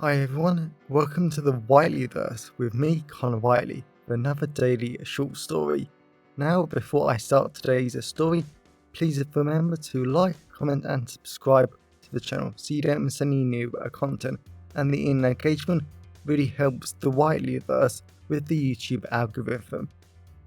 Hi everyone, welcome to the Whiteleyverse with me, Connor Whiteley, for another daily short story. Now, before I start today's story, please remember to like, comment and subscribe to the channel so you don't miss any new content, and the engagement really helps the Whiteleyverse with the YouTube algorithm.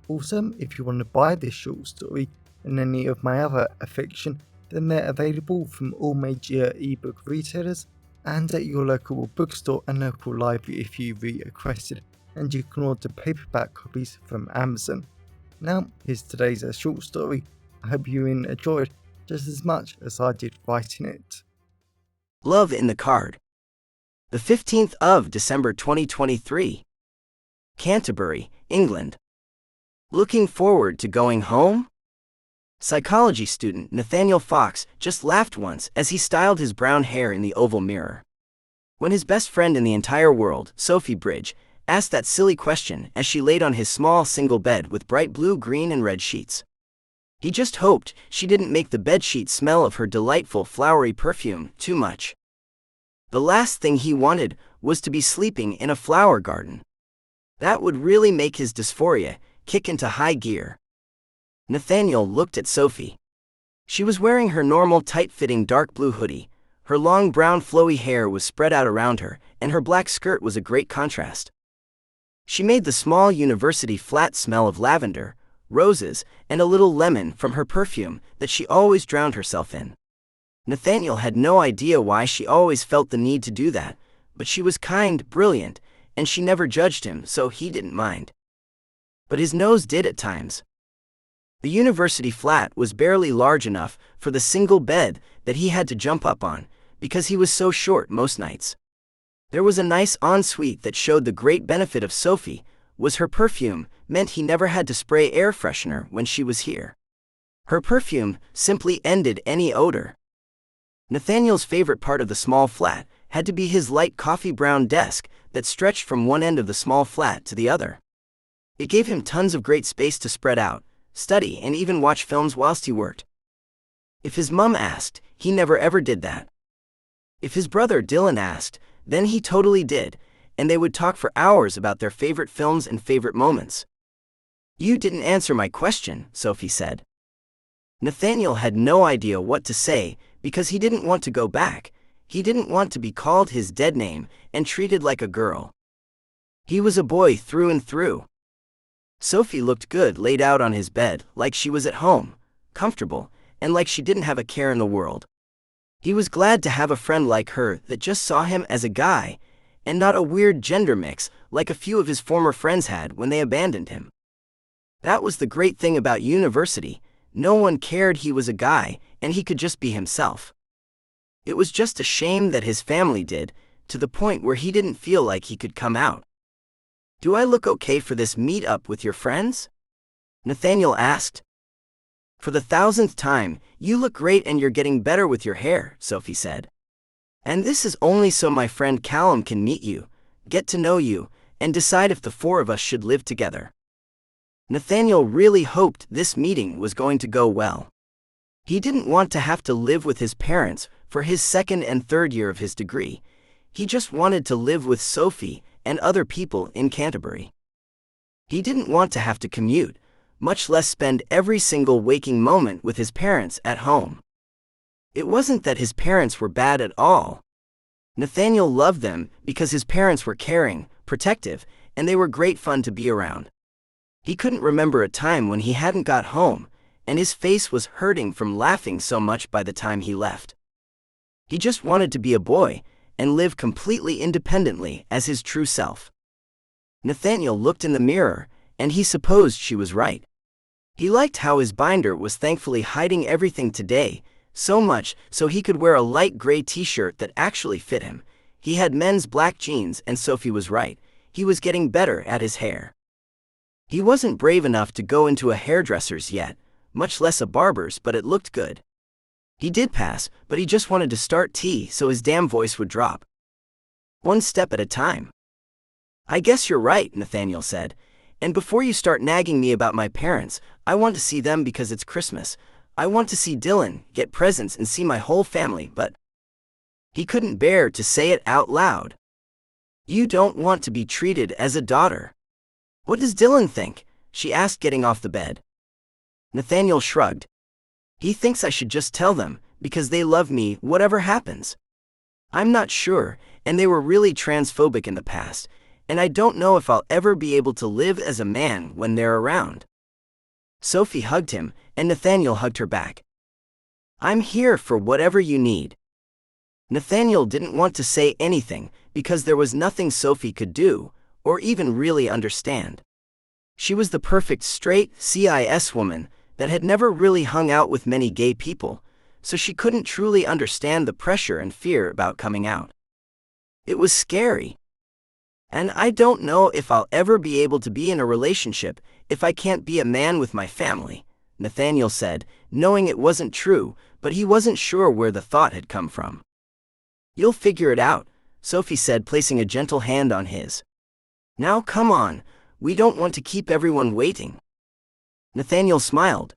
Also, if you want to buy this short story and any of my other fiction, then they're available from all major ebook retailers and at your local bookstore and local library if you requested, and you can order paperback copies from Amazon. Now, here's today's short story. I hope you enjoyed just as much as I did writing it. Love in the Card. The 15th of December 2023. Canterbury, England. Looking forward to going home? Psychology student Nathaniel Fox just laughed once as he styled his brown hair in the oval mirror. When his best friend in the entire world, Sophie Bridge, asked that silly question as she laid on his small single bed with bright blue, green and red sheets. He just hoped she didn't make the bedsheet smell of her delightful flowery perfume too much. The last thing he wanted was to be sleeping in a flower garden. That would really make his dysphoria kick into high gear. Nathaniel looked at Sophie. She was wearing her normal tight-fitting dark blue hoodie, her long brown flowy hair was spread out around her, and her black skirt was a great contrast. She made the small university flat smell of lavender, roses, and a little lemon from her perfume that she always drowned herself in. Nathaniel had no idea why she always felt the need to do that, but she was kind, brilliant, and she never judged him, so he didn't mind. But his nose did at times. The university flat was barely large enough for the single bed that he had to jump up on, because he was so short most nights. There was a nice ensuite that showed the great benefit of Sophie was her perfume meant he never had to spray air freshener when she was here. Her perfume simply ended any odor. Nathaniel's favorite part of the small flat had to be his light coffee brown desk that stretched from one end of the small flat to the other. It gave him tons of great space to spread out, study, and even watch films whilst he worked. If his mum asked, he never ever did that. If his brother Dylan asked, then he totally did, and they would talk for hours about their favorite films and favorite moments. "You didn't answer my question," Sophie said. Nathaniel had no idea what to say because he didn't want to go back. He didn't want to be called his dead name and treated like a girl. He was a boy through and through. Sophie looked good laid out on his bed, like she was at home, comfortable, and like she didn't have a care in the world. He was glad to have a friend like her that just saw him as a guy, and not a weird gender mix like a few of his former friends had when they abandoned him. That was the great thing about university. No one cared he was a guy, and he could just be himself. It was just a shame that his family did, to the point where he didn't feel like he could come out. "Do I look okay for this meet-up with your friends?" Nathaniel asked. "For the 1000th time, you look great and you're getting better with your hair," Sophie said. "And this is only so my friend Callum can meet you, get to know you, and decide if the four of us should live together." Nathaniel really hoped this meeting was going to go well. He didn't want to have to live with his parents for his second and third year of his degree. He just wanted to live with Sophie and other people in Canterbury. He didn't want to have to commute, much less spend every single waking moment with his parents at home. It wasn't that his parents were bad at all. Nathaniel loved them because his parents were caring, protective, and they were great fun to be around. He couldn't remember a time when he hadn't got home, and his face was hurting from laughing so much by the time he left. He just wanted to be a boy and live completely independently as his true self. Nathaniel looked in the mirror, and he supposed she was right. He liked how his binder was thankfully hiding everything today, so much so he could wear a light gray t-shirt that actually fit him. He had men's black jeans, and Sophie was right. He was getting better at his hair. He wasn't brave enough to go into a hairdresser's yet, much less a barber's, but it looked good. He did pass, but he just wanted to start tea so his damn voice would drop. One step at a time. "I guess you're right," Nathaniel said. "And before you start nagging me about my parents, I want to see them because it's Christmas. I want to see Dylan, get presents, and see my whole family," but he couldn't bear to say it out loud. You don't want to be treated as a daughter. What does Dylan think? She asked, getting off the bed. Nathaniel shrugged. He thinks I should just tell them, because they love me whatever happens. I'm not sure, and they were really transphobic in the past, and I don't know if I'll ever be able to live as a man when they're around. Sophie hugged him, and Nathaniel hugged her back. I'm here for whatever you need. Nathaniel didn't want to say anything, because there was nothing Sophie could do, or even really understand. She was the perfect straight, cis woman that had never really hung out with many gay people, so she couldn't truly understand the pressure and fear about coming out. It was scary. And I don't know if I'll ever be able to be in a relationship if I can't be a man with my family, Nathaniel said, knowing it wasn't true, but he wasn't sure where the thought had come from. You'll figure it out, Sophie said, placing a gentle hand on his. Now come on, we don't want to keep everyone waiting. Nathaniel smiled.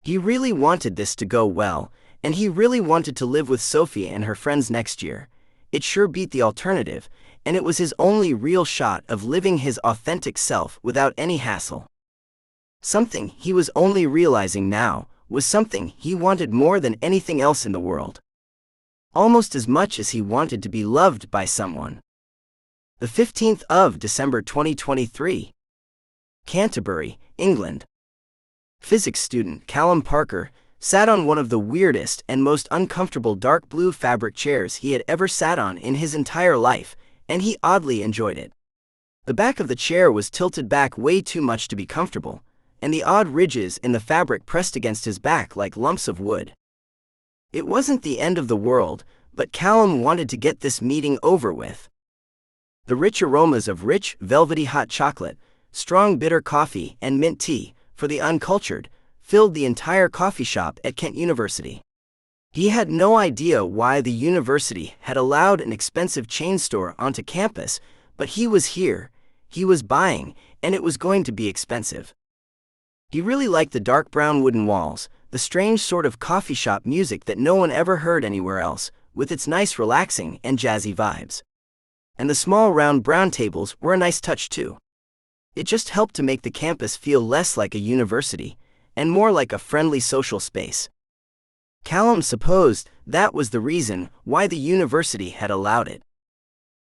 He really wanted this to go well, and he really wanted to live with Sophie and her friends next year. It sure beat the alternative, and it was his only real shot of living his authentic self without any hassle. Something he was only realizing now was something he wanted more than anything else in the world. Almost as much as he wanted to be loved by someone. The 15th of December 2023. Canterbury, England. Physics student Callum Parker sat on one of the weirdest and most uncomfortable dark blue fabric chairs he had ever sat on in his entire life, and he oddly enjoyed it. The back of the chair was tilted back way too much to be comfortable, and the odd ridges in the fabric pressed against his back like lumps of wood. It wasn't the end of the world, but Callum wanted to get this meeting over with. The rich aromas of rich, velvety hot chocolate, strong bitter coffee, and mint tea, for the uncultured, filled the entire coffee shop at Kent University. He had no idea why the university had allowed an expensive chain store onto campus, but he was here, he was buying, and it was going to be expensive. He really liked the dark brown wooden walls, the strange sort of coffee shop music that no one ever heard anywhere else, with its nice relaxing and jazzy vibes. And the small round brown tables were a nice touch too. It just helped to make the campus feel less like a university, and more like a friendly social space. Callum supposed that was the reason why the university had allowed it.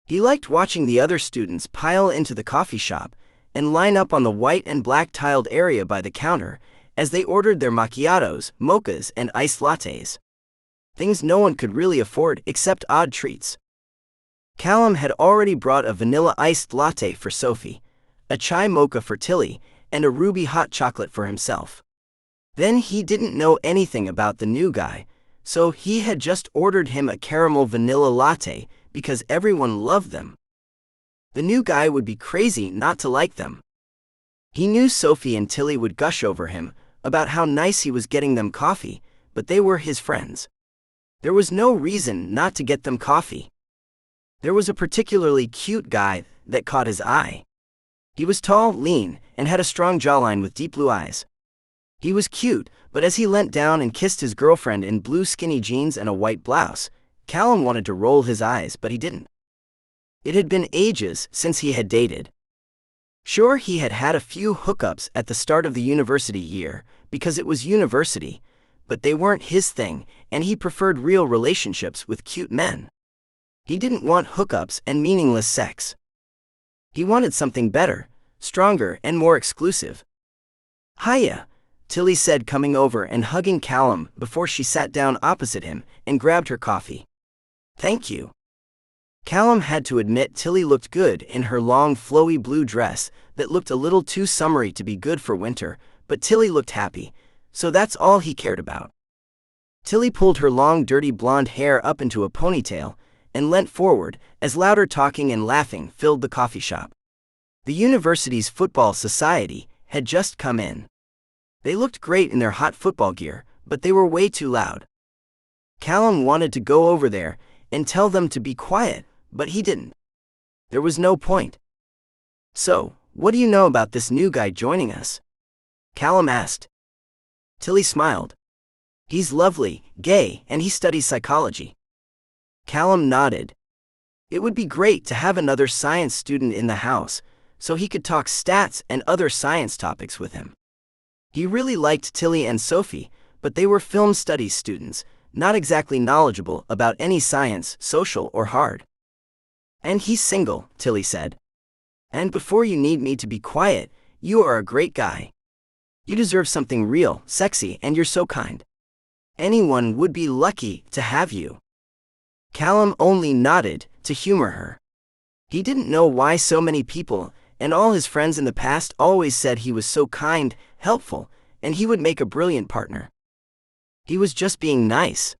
He liked watching the other students pile into the coffee shop and line up on the white and black tiled area by the counter as they ordered their macchiatos, mochas, and iced lattes. Things no one could really afford except odd treats. Callum had already brought a vanilla iced latte for Sophie, a chai mocha for Tilly, and a ruby hot chocolate for himself. Then he didn't know anything about the new guy, so he had just ordered him a caramel vanilla latte because everyone loved them. The new guy would be crazy not to like them. He knew Sophie and Tilly would gush over him about how nice he was getting them coffee, but they were his friends. There was no reason not to get them coffee. There was a particularly cute guy that caught his eye. He was tall, lean, and had a strong jawline with deep blue eyes. He was cute, but as he leant down and kissed his girlfriend in blue skinny jeans and a white blouse, Callum wanted to roll his eyes, but he didn't. It had been ages since he had dated. Sure, he had had a few hookups at the start of the university year, because it was university, but they weren't his thing, and he preferred real relationships with cute men. He didn't want hookups and meaningless sex. He wanted something better, stronger, and more exclusive. Hiya, Tilly said, coming over and hugging Callum before she sat down opposite him and grabbed her coffee. Thank you. Callum had to admit Tilly looked good in her long, flowy blue dress that looked a little too summery to be good for winter, but Tilly looked happy, so that's all he cared about. Tilly pulled her long, dirty blonde hair up into a ponytail and leant forward as louder talking and laughing filled the coffee shop. The university's football society had just come in. They looked great in their hot football gear, but they were way too loud. Callum wanted to go over there and tell them to be quiet, but he didn't. There was no point. So, what do you know about this new guy joining us? Callum asked. Tilly smiled. He's lovely, gay, and he studies psychology. Callum nodded. It would be great to have another science student in the house, so he could talk stats and other science topics with him. He really liked Tilly and Sophie, but they were film studies students, not exactly knowledgeable about any science, social or hard. "And he's single," Tilly said. "And before you need me to be quiet, you are a great guy. You deserve something real, sexy, and you're so kind. Anyone would be lucky to have you." Callum only nodded to humor her. He didn't know why so many people and all his friends in the past always said he was so kind, helpful, and he would make a brilliant partner. He was just being nice.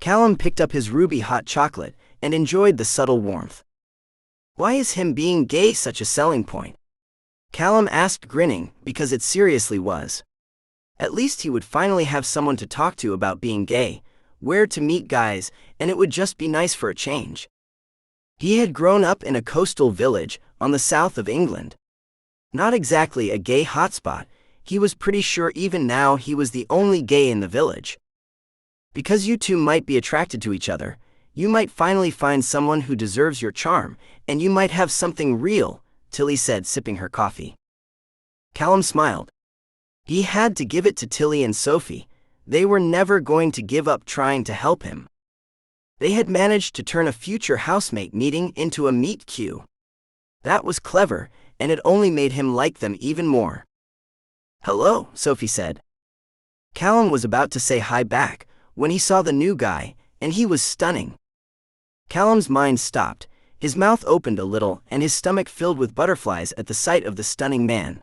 Callum picked up his ruby hot chocolate and enjoyed the subtle warmth. "Why is him being gay such a selling point?" Callum asked, grinning, because it seriously was. At least he would finally have someone to talk to about being gay, where to meet guys, and it would just be nice for a change. He had grown up in a coastal village on the south of England. Not exactly a gay hotspot, he was pretty sure even now he was the only gay in the village. "Because you two might be attracted to each other, you might finally find someone who deserves your charm, and you might have something real," Tilly said, sipping her coffee. Callum smiled. He had to give it to Tilly and Sophie. They were never going to give up trying to help him. They had managed to turn a future housemate meeting into a meet cute. That was clever, and it only made him like them even more. "Hello," Sophie said. Callum was about to say hi back when he saw the new guy, and he was stunning. Callum's mind stopped, his mouth opened a little, and his stomach filled with butterflies at the sight of the stunning man.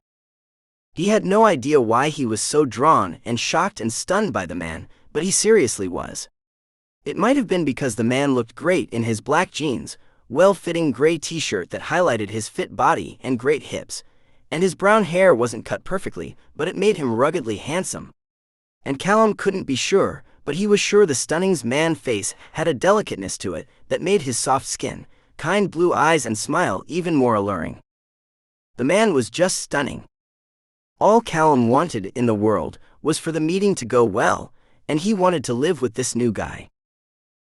He had no idea why he was so drawn and shocked and stunned by the man, but he seriously was. It might have been because the man looked great in his black jeans, well-fitting gray t-shirt that highlighted his fit body and great hips, and his brown hair wasn't cut perfectly, but it made him ruggedly handsome. And Callum couldn't be sure, but he was sure the stunning man's face had a delicateness to it that made his soft skin, kind blue eyes and smile even more alluring. The man was just stunning. All Callum wanted in the world was for the meeting to go well, and he wanted to live with this new guy.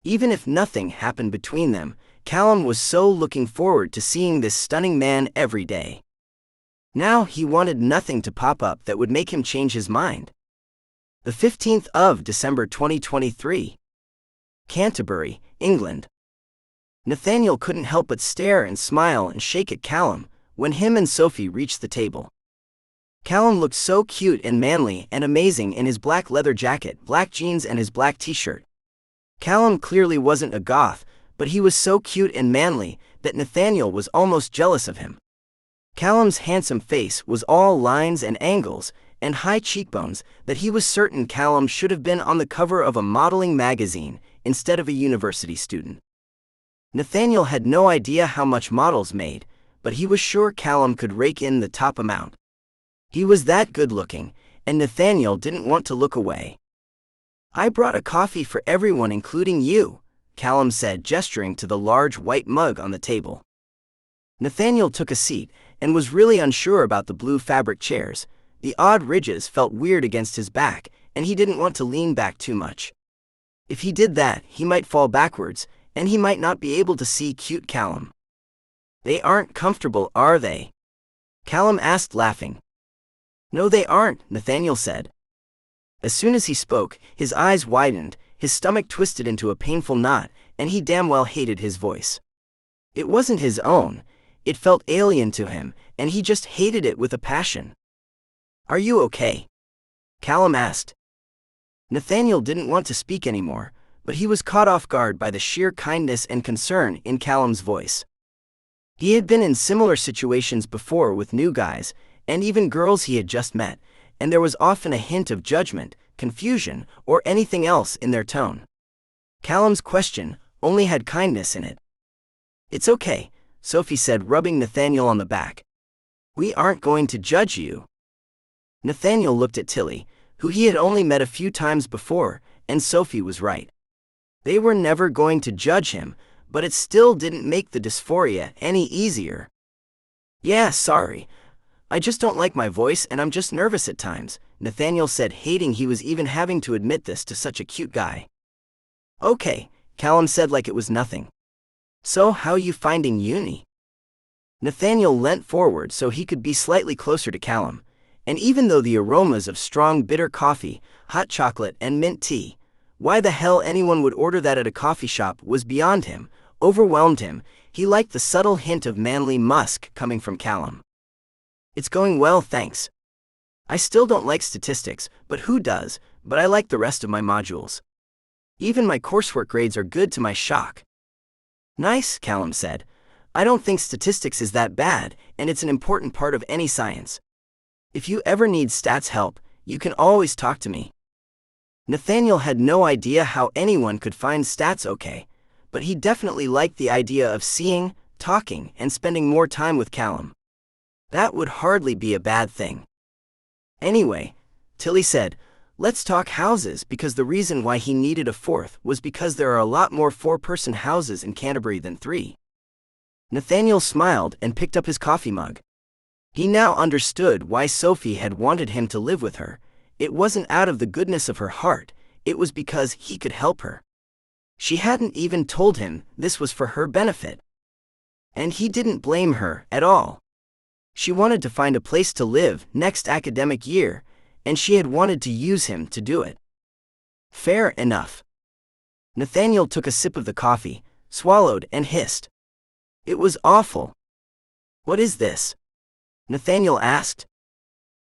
Even if nothing happened between them, Callum was so looking forward to seeing this stunning man every day. Now he wanted nothing to pop up that would make him change his mind. The 15th of December 2023. Canterbury, England. Nathaniel couldn't help but stare and smile and shake at Callum when him and Sophie reached the table. Callum looked so cute and manly and amazing in his black leather jacket, black jeans and his black t-shirt. Callum clearly wasn't a goth, but he was so cute and manly that Nathaniel was almost jealous of him. Callum's handsome face was all lines and angles and high cheekbones that he was certain Callum should have been on the cover of a modeling magazine instead of a university student. Nathaniel had no idea how much models made, but he was sure Callum could rake in the top amount. He was that good-looking, and Nathaniel didn't want to look away. "I brought a coffee for everyone including you," Callum said, gesturing to the large white mug on the table. Nathaniel took a seat and was really unsure about the blue fabric chairs. The odd ridges felt weird against his back, and he didn't want to lean back too much. If he did that, he might fall backwards, and he might not be able to see cute Callum. "They aren't comfortable, are they?" Callum asked, laughing. "No, they aren't," Nathaniel said. As soon as he spoke, his eyes widened, his stomach twisted into a painful knot, and he damn well hated his voice. It wasn't his own, it felt alien to him, and he just hated it with a passion. "Are you okay?" Callum asked. Nathaniel didn't want to speak anymore, but he was caught off guard by the sheer kindness and concern in Callum's voice. He had been in similar situations before with new guys, and even girls he had just met, and there was often a hint of judgment, confusion, or anything else in their tone. Callum's question only had kindness in it. "It's okay," Sophie said, rubbing Nathaniel on the back. "We aren't going to judge you." Nathaniel looked at Tilly, who he had only met a few times before, and Sophie was right. They were never going to judge him, but it still didn't make the dysphoria any easier. "Yeah, sorry. I just don't like my voice and I'm just nervous at times," Nathaniel said, hating he was even having to admit this to such a cute guy. "Okay," Callum said like it was nothing. So how you finding uni? Nathaniel leant forward so he could be slightly closer to Callum, and even though the aromas of strong bitter coffee, hot chocolate, and mint tea, why the hell anyone would order that at a coffee shop was beyond him, overwhelmed him. He liked the subtle hint of manly musk coming from Callum. It's going well, thanks. I still don't like statistics, but who does? But I like the rest of my modules. Even my coursework grades are good to my shock. Nice, Callum said. I don't think statistics is that bad, and it's an important part of any science. If you ever need stats help, you can always talk to me. Nathaniel had no idea how anyone could find stats okay, but he definitely liked the idea of seeing, talking, and spending more time with Callum. That would hardly be a bad thing. Anyway, Tilly said, let's talk houses, because the reason why he needed a fourth was because there are a lot more four-person houses in Canterbury than three. Nathaniel smiled and picked up his coffee mug. He now understood why Sophie had wanted him to live with her. It wasn't out of the goodness of her heart, it was because he could help her. She hadn't even told him this was for her benefit. And he didn't blame her at all. She wanted to find a place to live next academic year, and she had wanted to use him to do it. Fair enough. Nathaniel took a sip of the coffee, swallowed, and hissed. It was awful. What is this? Nathaniel asked.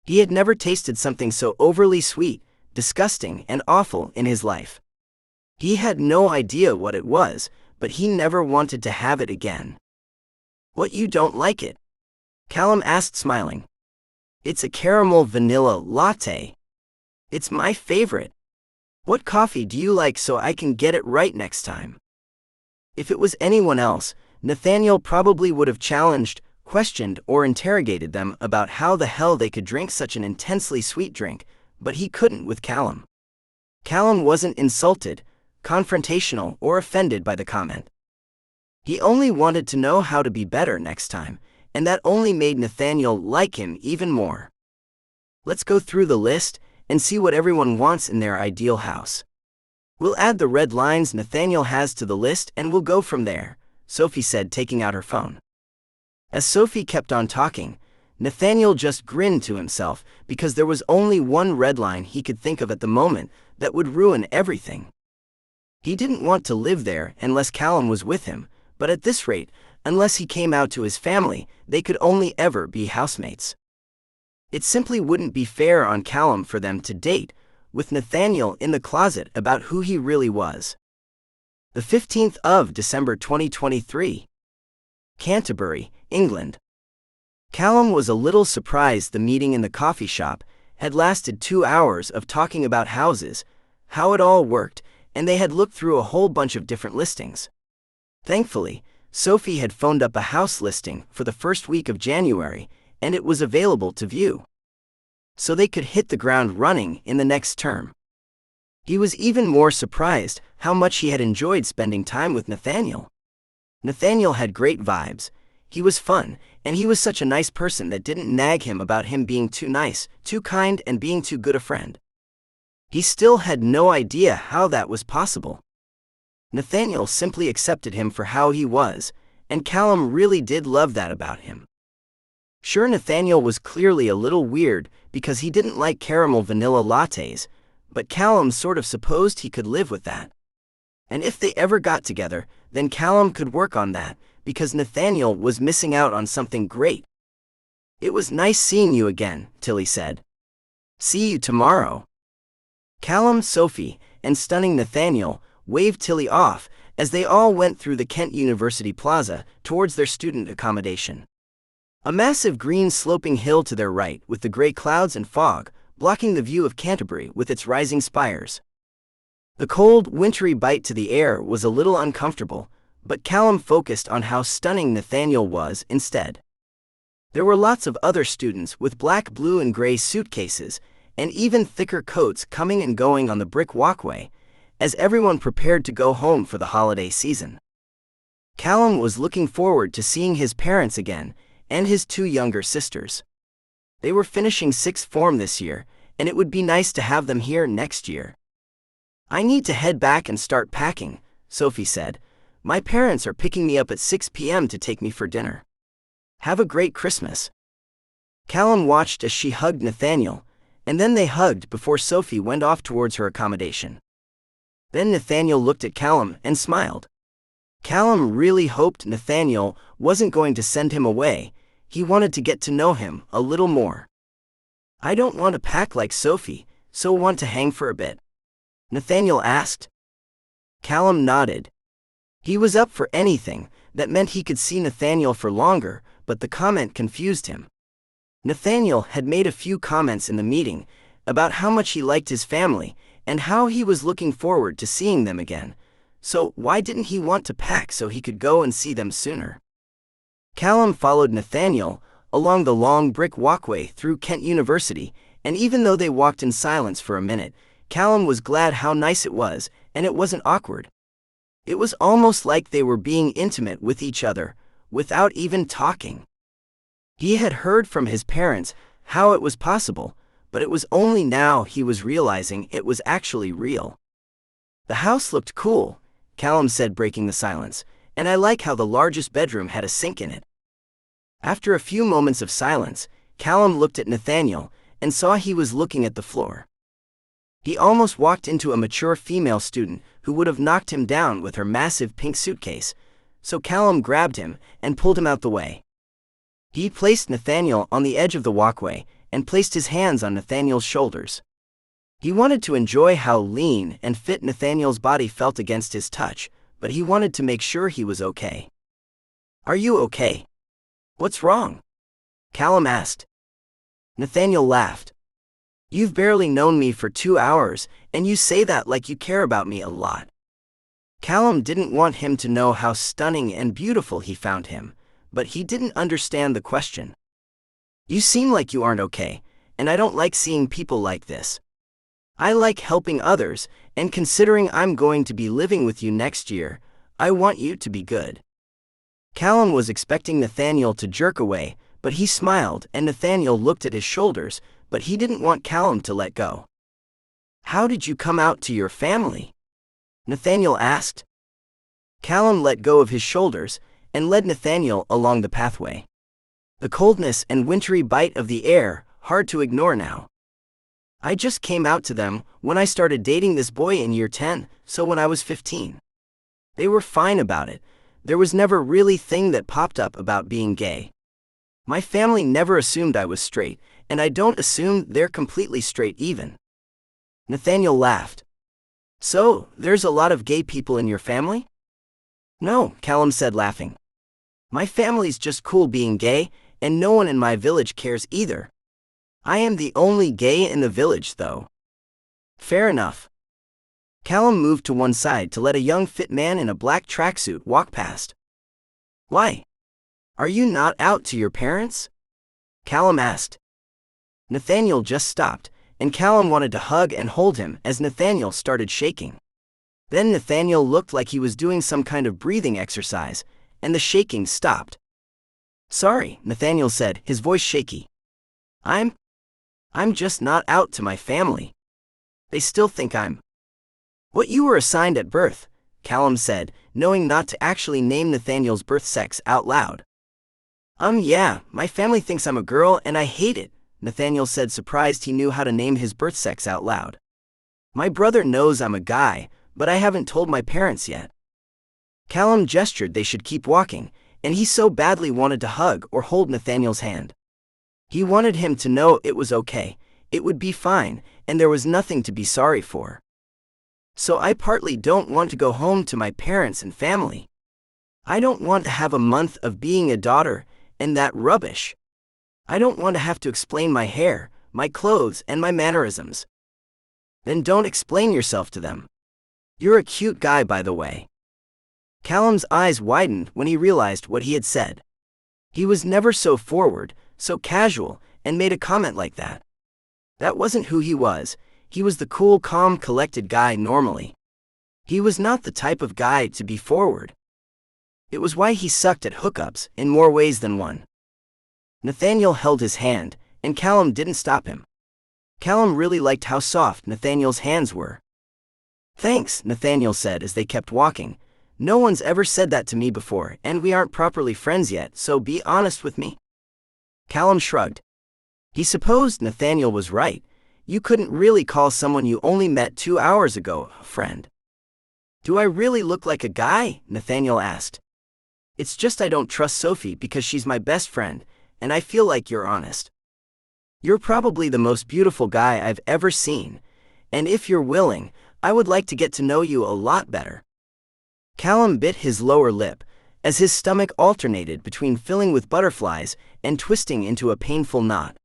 He had never tasted something so overly sweet, disgusting, and awful in his life. He had no idea what it was, but he never wanted to have it again. What, you don't like it? Callum asked, smiling. It's a caramel vanilla latte. It's my favorite. What coffee do you like so I can get it right next time? If it was anyone else, Nathaniel probably would have challenged, questioned, or interrogated them about how the hell they could drink such an intensely sweet drink, but he couldn't with Callum. Callum wasn't insulted, confrontational, or offended by the comment. He only wanted to know how to be better next time, and that only made Nathaniel like him even more. Let's go through the list and see what everyone wants in their ideal house. We'll add the red lines Nathaniel has to the list and we'll go from there, Sophie said, taking out her phone. As Sophie kept on talking, Nathaniel just grinned to himself because there was only one red line he could think of at the moment that would ruin everything. He didn't want to live there unless Callum was with him, but at this rate, unless he came out to his family, they could only ever be housemates. It simply wouldn't be fair on Callum for them to date, with Nathaniel in the closet about who he really was. The 15th of December 2023. Canterbury, England. Callum was a little surprised the meeting in the coffee shop had lasted 2 hours of talking about houses, how it all worked, and they had looked through a whole bunch of different listings. Thankfully, Sophie had phoned up a house listing for the first week of January, and it was available to view. So they could hit the ground running in the next term. He was even more surprised how much he had enjoyed spending time with Nathaniel. Nathaniel had great vibes, he was fun, and he was such a nice person that didn't nag him about him being too nice, too kind, and being too good a friend. He still had no idea how that was possible. Nathaniel simply accepted him for how he was, and Callum really did love that about him. Sure, Nathaniel was clearly a little weird because he didn't like caramel vanilla lattes, but Callum sort of supposed he could live with that. And if they ever got together, then Callum could work on that, because Nathaniel was missing out on something great. It was nice seeing you again, Tilly said. See you tomorrow. Callum, Sophie, and stunning Nathaniel waved Tilly off as they all went through the Kent University Plaza towards their student accommodation. A massive green sloping hill to their right with the grey clouds and fog blocking the view of Canterbury with its rising spires. The cold, wintry bite to the air was a little uncomfortable, but Callum focused on how stunning Nathaniel was instead. There were lots of other students with black, blue, and gray suitcases, and even thicker coats coming and going on the brick walkway, as everyone prepared to go home for the holiday season. Callum was looking forward to seeing his parents again, and his 2 younger sisters. They were finishing 6th form this year, and it would be nice to have them here next year. I need to head back and start packing, Sophie said, My parents are picking me up at 6 p.m. to take me for dinner. Have a great Christmas. Callum watched as she hugged Nathaniel, and then they hugged before Sophie went off towards her accommodation. Then Nathaniel looked at Callum and smiled. Callum really hoped Nathaniel wasn't going to send him away. He wanted to get to know him a little more. I don't want to pack like Sophie, so want to hang for a bit? Nathaniel asked. Callum nodded. He was up for anything. That meant he could see Nathaniel for longer, but the comment confused him. Nathaniel had made a few comments in the meeting about how much he liked his family and how he was looking forward to seeing them again. So why didn't he want to pack so he could go and see them sooner? Callum followed Nathaniel along the long brick walkway through Kent University, and even though they walked in silence for a minute, Callum was glad how nice it was, and it wasn't awkward. It was almost like they were being intimate with each other, without even talking. He had heard from his parents how it was possible, but it was only now he was realizing it was actually real. The house looked cool, Callum said, breaking the silence, and I like how the largest bedroom had a sink in it. After a few moments of silence, Callum looked at Nathaniel and saw he was looking at the floor. He almost walked into a mature female student who would have knocked him down with her massive pink suitcase, so Callum grabbed him and pulled him out the way. He placed Nathaniel on the edge of the walkway and placed his hands on Nathaniel's shoulders. He wanted to enjoy how lean and fit Nathaniel's body felt against his touch, but he wanted to make sure he was okay. Are you okay? What's wrong? Callum asked. Nathaniel laughed. You've barely known me for 2 hours, and you say that like you care about me a lot. Callum didn't want him to know how stunning and beautiful he found him, but he didn't understand the question. You seem like you aren't okay, and I don't like seeing people like this. I like helping others, and considering I'm going to be living with you next year, I want you to be good. Callum was expecting Nathaniel to jerk away, but he smiled, and Nathaniel looked at his shoulders, but he didn't want Callum to let go. How did you come out to your family? Nathaniel asked. Callum let go of his shoulders and led Nathaniel along the pathway. The coldness and wintry bite of the air, hard to ignore now. I just came out to them when I started dating this boy in year 10, so when I was 15. They were fine about it. There was never really thing that popped up about being gay. My family never assumed I was straight, and I don't assume they're completely straight even. Nathaniel laughed. So, there's a lot of gay people in your family? No, Callum said, laughing. My family's just cool being gay, and no one in my village cares either. I am the only gay in the village, though. Fair enough. Callum moved to one side to let a young fit man in a black tracksuit walk past. Why? Are you not out to your parents? Callum asked. Nathaniel just stopped, and Callum wanted to hug and hold him as Nathaniel started shaking. Then Nathaniel looked like he was doing some kind of breathing exercise, and the shaking stopped. Sorry, Nathaniel said, his voice shaky. I'm just not out to my family. They still think I'm what you were assigned at birth, Callum said, knowing not to actually name Nathaniel's birth sex out loud. Yeah, my family thinks I'm a girl and I hate it, Nathaniel said, surprised he knew how to name his birth sex out loud. My brother knows I'm a guy, but I haven't told my parents yet. Callum gestured they should keep walking, and he so badly wanted to hug or hold Nathaniel's hand. He wanted him to know it was okay, it would be fine, and there was nothing to be sorry for. So I partly don't want to go home to my parents and family. I don't want to have a month of being a daughter, and that rubbish. I don't want to have to explain my hair, my clothes, and my mannerisms. Then don't explain yourself to them. You're a cute guy, by the way. Callum's eyes widened when he realized what he had said. He was never so forward, so casual, and made a comment like that. That wasn't who he was. He was the cool, calm, collected guy normally. He was not the type of guy to be forward. It was why he sucked at hookups in more ways than one. Nathaniel held his hand, and Callum didn't stop him. Callum really liked how soft Nathaniel's hands were. Thanks, Nathaniel said as they kept walking, No one's ever said that to me before, and we aren't properly friends yet, so be honest with me." Callum shrugged. He supposed Nathaniel was right. You couldn't really call someone you only met 2 hours ago a friend. "Do I really look like a guy?" Nathaniel asked. "It's just I don't trust Sophie because she's my best friend, and I feel like you're honest. You're probably the most beautiful guy I've ever seen, and if you're willing, I would like to get to know you a lot better." Callum bit his lower lip, as his stomach alternated between filling with butterflies and twisting into a painful knot.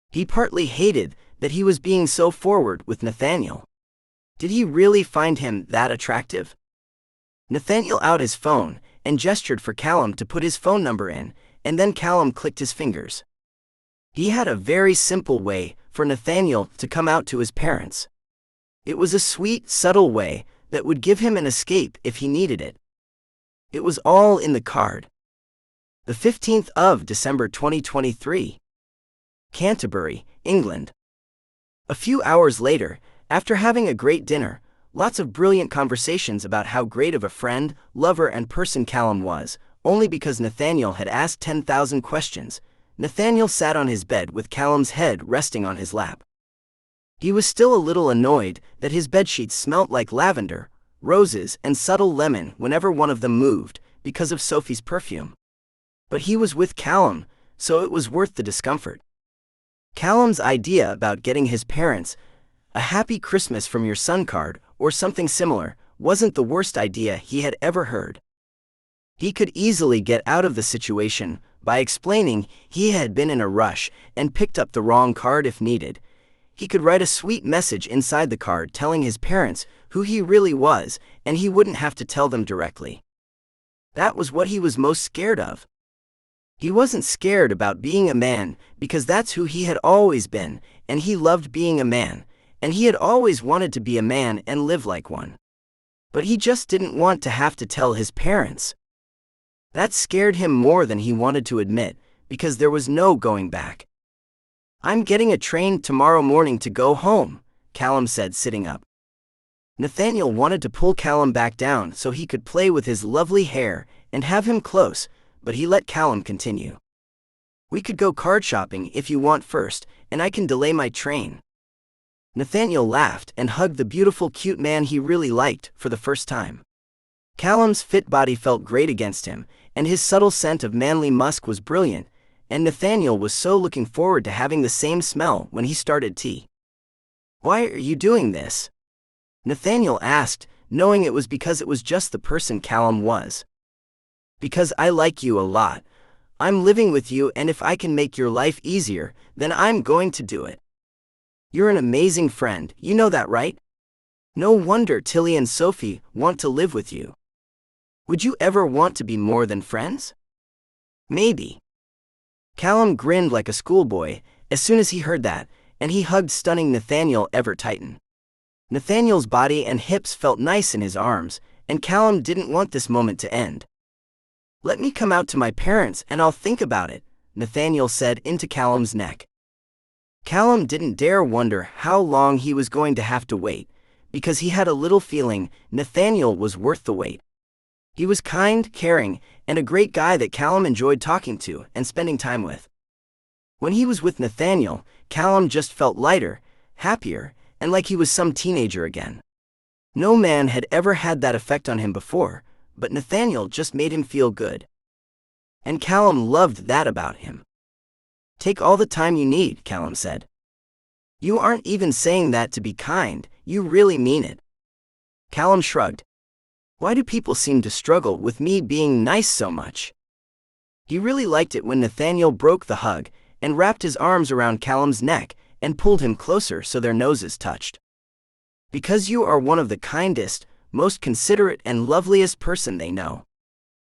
He partly hated that he was being so forward with Nathaniel. Did he really find him that attractive? Nathaniel out his phone and gestured for Callum to put his phone number in, and then Callum clicked his fingers. He had a very simple way for Nathaniel to come out to his parents. It was a sweet, subtle way that would give him an escape if he needed it. It was all in the card. The 15th of December 2023. Canterbury, England. A few hours later, after having a great dinner, lots of brilliant conversations about how great of a friend, lover and person Callum was, only because Nathaniel had asked 10,000 questions, Nathaniel sat on his bed with Callum's head resting on his lap. He was still a little annoyed that his bedsheets smelt like lavender, roses and subtle lemon whenever one of them moved, because of Sophie's perfume. But he was with Callum, so it was worth the discomfort. Callum's idea about getting his parents a Happy Christmas from your son card, or something similar, wasn't the worst idea he had ever heard. He could easily get out of the situation by explaining he had been in a rush and picked up the wrong card if needed. He could write a sweet message inside the card telling his parents who he really was, and he wouldn't have to tell them directly. That was what he was most scared of. He wasn't scared about being a man because that's who he had always been, and he loved being a man, and he had always wanted to be a man and live like one. But he just didn't want to have to tell his parents. That scared him more than he wanted to admit, because there was no going back. "I'm getting a train tomorrow morning to go home," Callum said, sitting up. Nathaniel wanted to pull Callum back down so he could play with his lovely hair and have him close, but he let Callum continue. "We could go card shopping if you want first, and I can delay my train." Nathaniel laughed and hugged the beautiful, cute man he really liked for the first time. Callum's fit body felt great against him, and his subtle scent of manly musk was brilliant, and Nathaniel was so looking forward to having the same smell when he started tea. "Why are you doing this?" Nathaniel asked, knowing it was because it was just the person Callum was. "Because I like you a lot. I'm living with you, and if I can make your life easier, then I'm going to do it. You're an amazing friend, you know that, right? No wonder Tilly and Sophie want to live with you. Would you ever want to be more than friends?" "Maybe." Callum grinned like a schoolboy as soon as he heard that, and he hugged stunning Nathaniel ever tighten. Nathaniel's body and hips felt nice in his arms, and Callum didn't want this moment to end. "Let me come out to my parents and I'll think about it," Nathaniel said into Callum's neck. Callum didn't dare wonder how long he was going to have to wait, because he had a little feeling Nathaniel was worth the wait. He was kind, caring, and a great guy that Callum enjoyed talking to and spending time with. When he was with Nathaniel, Callum just felt lighter, happier, and like he was some teenager again. No man had ever had that effect on him before, but Nathaniel just made him feel good. And Callum loved that about him. "Take all the time you need," Callum said. "You aren't even saying that to be kind, you really mean it." Callum shrugged. "Why do people seem to struggle with me being nice so much?" He really liked it when Nathaniel broke the hug and wrapped his arms around Callum's neck and pulled him closer so their noses touched. "Because you are one of the kindest, most considerate and loveliest person they know.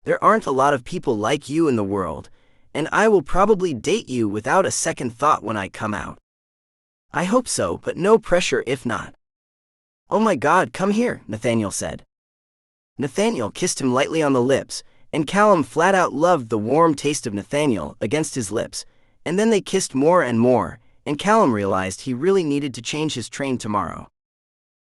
There aren't a lot of people like you in the world, and I will probably date you without a second thought when I come out. I hope so, but no pressure if not." "Oh my God, come here," Nathaniel said. Nathaniel kissed him lightly on the lips, and Callum flat out loved the warm taste of Nathaniel against his lips, and then they kissed more and more, and Callum realized he really needed to change his train tomorrow.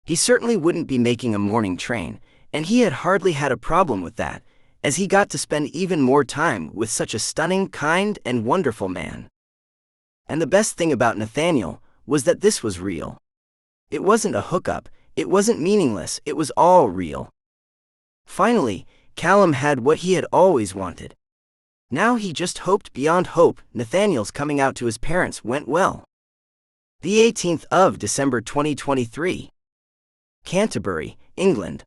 He certainly wouldn't be making a morning train, and he had hardly had a problem with that, as he got to spend even more time with such a stunning, kind, and wonderful man. And the best thing about Nathaniel was that this was real. It wasn't a hookup, it wasn't meaningless, it was all real. Finally, Callum had what he had always wanted. Now he just hoped beyond hope Nathaniel's coming out to his parents went well. The 18th of December 2023. Canterbury, England.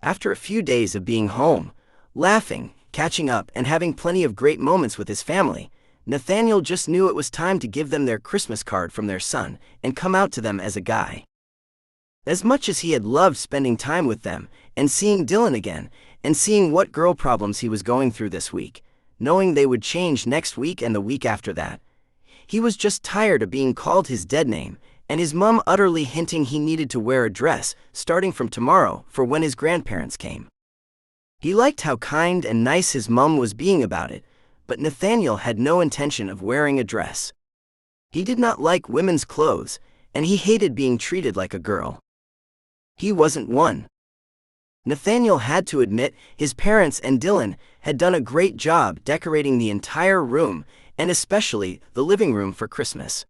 After a few days of being home, laughing, catching up, and having plenty of great moments with his family, Nathaniel just knew it was time to give them their Christmas card from their son and come out to them as a guy. As much as he had loved spending time with them and seeing Dylan again and seeing what girl problems he was going through this week, knowing they would change next week and the week after that, he was just tired of being called his dead name and his mum utterly hinting he needed to wear a dress starting from tomorrow for when his grandparents came. He liked how kind and nice his mum was being about it, but Nathaniel had no intention of wearing a dress. He did not like women's clothes, and he hated being treated like a girl. He wasn't one. Nathaniel had to admit his parents and Dylan had done a great job decorating the entire room, and especially the living room for Christmas.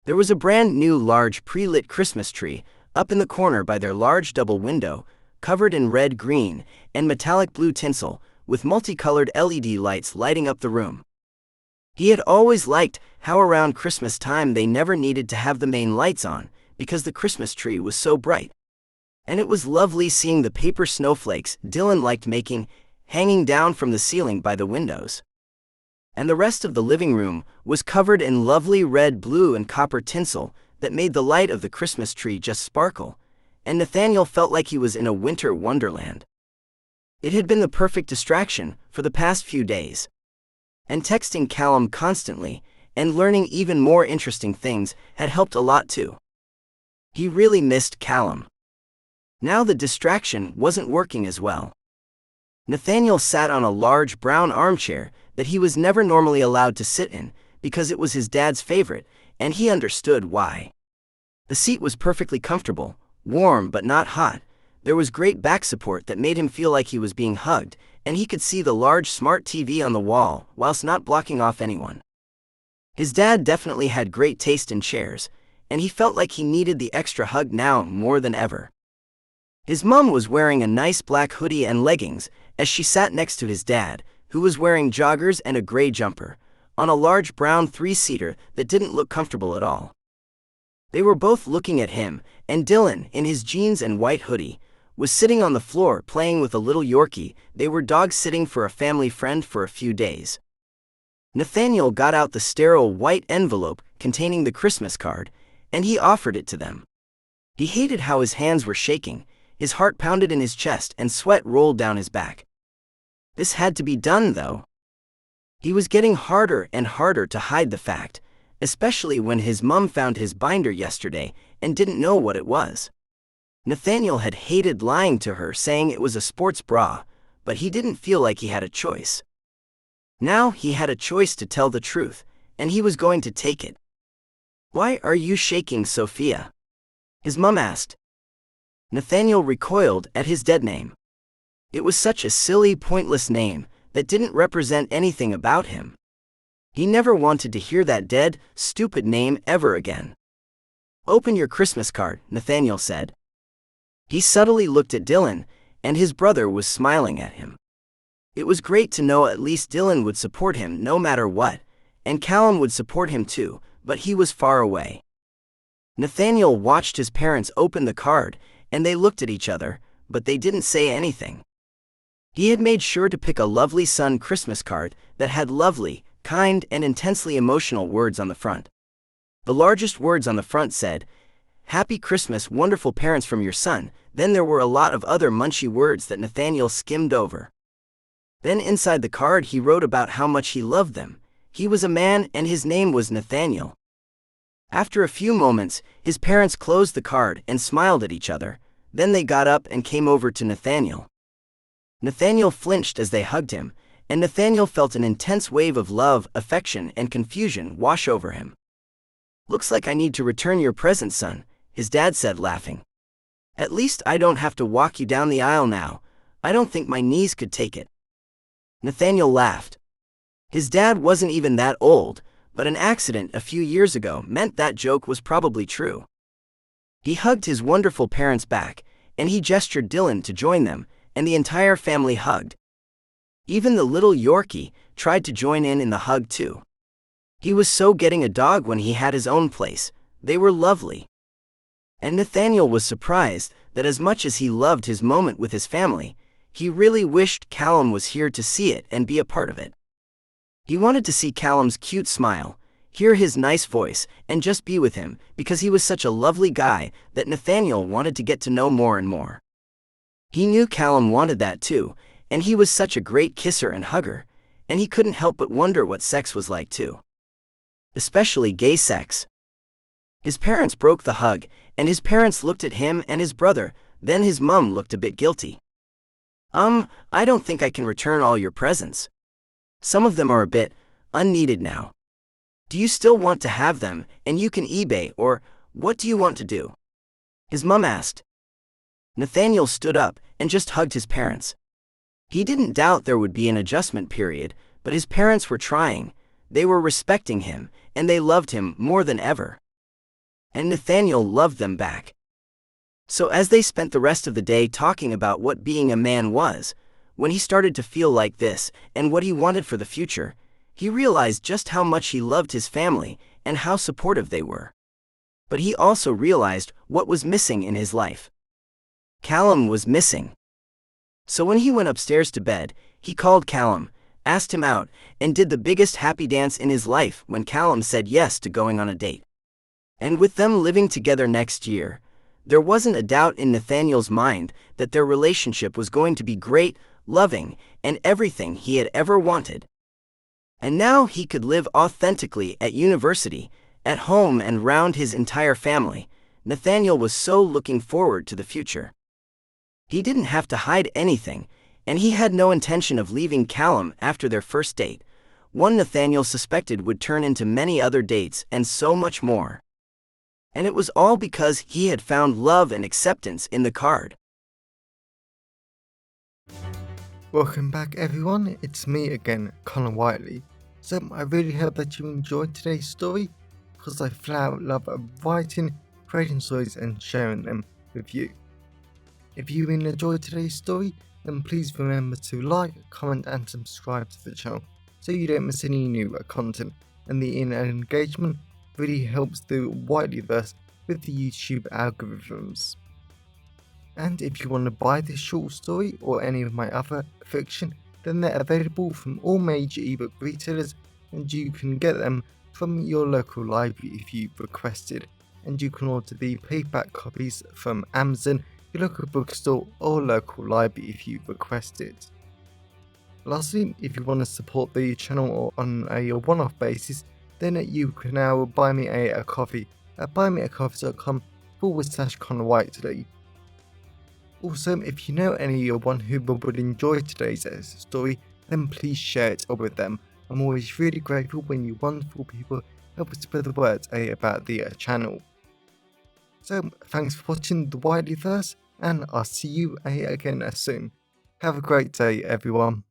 There was a brand new large pre-lit Christmas tree up in the corner by their large double window, covered in red, green, and metallic blue tinsel, with multicolored LED lights lighting up the room. He had always liked how around Christmas time they never needed to have the main lights on, because the Christmas tree was so bright. And it was lovely seeing the paper snowflakes Dylan liked making hanging down from the ceiling by the windows. And the rest of the living room was covered in lovely red, blue, and copper tinsel that made the light of the Christmas tree just sparkle, and Nathaniel felt like he was in a winter wonderland. It had been the perfect distraction for the past few days. And texting Callum constantly and learning even more interesting things had helped a lot too. He really missed Callum. Now the distraction wasn't working as well. Nathaniel sat on a large brown armchair that he was never normally allowed to sit in because it was his dad's favorite, and he understood why. The seat was perfectly comfortable, warm but not hot. There was great back support that made him feel like he was being hugged, and he could see the large smart TV on the wall whilst not blocking off anyone. His dad definitely had great taste in chairs, and he felt like he needed the extra hug now more than ever. His mum was wearing a nice black hoodie and leggings as she sat next to his dad, who was wearing joggers and a gray jumper, on a large brown three-seater that didn't look comfortable at all. They were both looking at him, and Dylan, in his jeans and white hoodie, was sitting on the floor playing with a little Yorkie. They were dog-sitting for a family friend for a few days. Nathaniel got out the sterile white envelope containing the Christmas card, and he offered it to them. He hated how his hands were shaking, his heart pounded in his chest, and sweat rolled down his back. This had to be done, though. He was getting harder and harder to hide the fact, especially when his mum found his binder yesterday and didn't know what it was. Nathaniel had hated lying to her, saying it was a sports bra, but he didn't feel like he had a choice. Now he had a choice to tell the truth, and he was going to take it. "Why are you shaking, Sophia?" his mum asked. Nathaniel recoiled at his dead name. It was such a silly, pointless name that didn't represent anything about him. He never wanted to hear that dead, stupid name ever again. "Open your Christmas card," Nathaniel said. He subtly looked at Dylan, and his brother was smiling at him. It was great to know at least Dylan would support him no matter what, and Callum would support him too, but he was far away. Nathaniel watched his parents open the card, and they looked at each other, but they didn't say anything. He had made sure to pick a lovely son Christmas card that had lovely, kind, and intensely emotional words on the front. The largest words on the front said, "Happy Christmas, wonderful parents from your son." Then there were a lot of other munchy words that Nathaniel skimmed over. Then inside the card he wrote about how much he loved them. He was a man and his name was Nathaniel. After a few moments, his parents closed the card and smiled at each other. Then they got up and came over to Nathaniel. Nathaniel flinched as they hugged him, and Nathaniel felt an intense wave of love, affection, and confusion wash over him. "Looks like I need to return your present, son," his dad said, laughing. At least I don't have to walk you down the aisle now. I don't think my knees could take it." Nathaniel laughed. His dad wasn't even that old, but an accident a few years ago meant that joke was probably true. He hugged his wonderful parents back, and he gestured Dylan to join them, and the entire family hugged. Even the little Yorkie tried to join in the hug too. He was so getting a dog when he had his own place. They were lovely. And Nathaniel was surprised that as much as he loved his moment with his family, he really wished Callum was here to see it and be a part of it. He wanted to see Callum's cute smile, hear his nice voice, and just be with him because he was such a lovely guy that Nathaniel wanted to get to know more and more. He knew Callum wanted that too, and he was such a great kisser and hugger, and he couldn't help but wonder what sex was like too. Especially gay sex. His parents broke the hug, and his parents looked at him and his brother, then his mum looked a bit guilty. I don't think I can return all your presents. Some of them are a bit unneeded now. Do you still want to have them, and you can eBay, or what do you want to do?" his mum asked. Nathaniel stood up and just hugged his parents. He didn't doubt there would be an adjustment period, but his parents were trying, they were respecting him, and they loved him more than ever. And Nathaniel loved them back. So as they spent the rest of the day talking about what being a man was, when he started to feel like this and what he wanted for the future, he realized just how much he loved his family and how supportive they were. But he also realized what was missing in his life. Callum was missing. So when he went upstairs to bed, he called Callum, asked him out, and did the biggest happy dance in his life when Callum said yes to going on a date. And with them living together next year, there wasn't a doubt in Nathaniel's mind that their relationship was going to be great, loving, and everything he had ever wanted. And now he could live authentically at university, at home, and round his entire family. Nathaniel was so looking forward to the future. He didn't have to hide anything, and he had no intention of leaving Callum after their first date, one Nathaniel suspected would turn into many other dates and so much more. And it was all because he had found love and acceptance in the card. Welcome back everyone, it's me again, Callum Whiteley. So I really hope that you enjoyed today's story, because I flat out love writing, creating stories and sharing them with you. If you really enjoyed today's story, then please remember to like, comment and subscribe to the channel so you don't miss any new content, and the engagement really helps the Whiteleyverse with the YouTube algorithms. And if you want to buy this short story or any of my other fiction, then they're available from all major ebook retailers, and you can get them from your local library if you requested, and you can order the paperback copies from Amazon, your local bookstore or local library if you request it. Lastly, if you want to support the channel on a one-off basis, then you can now buy me a coffee at buymeacoffee.com/ConnorWhiteley. Also, if you know anyone who would enjoy today's story, then please share it with them. I'm always really grateful when you wonderful people help spread the word about the channel. So, thanks for watching the Whiteleyverse, and I'll see you again soon. Have a great day, everyone.